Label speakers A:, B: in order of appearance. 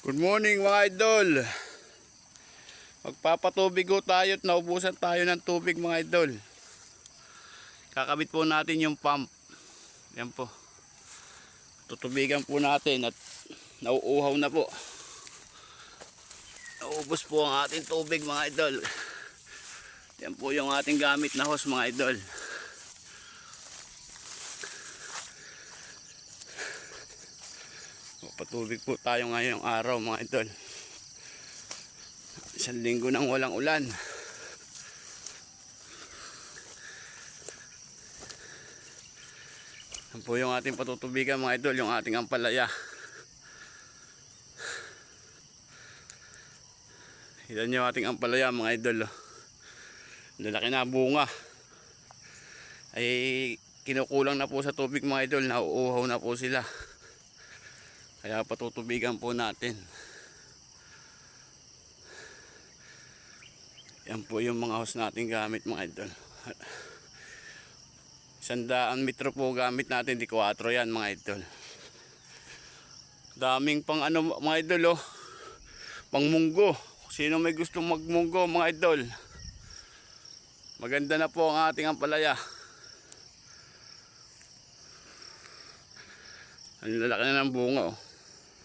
A: Good morning mga idol. Magpapatubig po tayo at naubusan tayo ng tubig mga idol. Kakabit po natin yung pump. Yan po. Tutubigan po natin at nauuhaw na po. Naubos po ang ating tubig mga idol. Yan po yung ating gamit na hose mga idol. Patubig po tayo ngayong araw mga idol. Isang linggo nang walang ulan. Yan po yung ating patutubigan mga idol, yung ating ampalaya. Yan yung ating ampalaya mga idol. Lalaki na bunga. Ay kinukulang na po sa tubig mga idol, nauuhaw na po sila. Kaya patutubigan po natin. Yan po yung mga hose natin gamit mga idol. 100 metro po gamit natin, di 4 yan mga idol. Daming pang ano mga idol oh. Pang munggo. Sino may gustong magmunggo mga idol. Maganda na po ang ating ampalaya. Ang lalaki na ng bunga oh.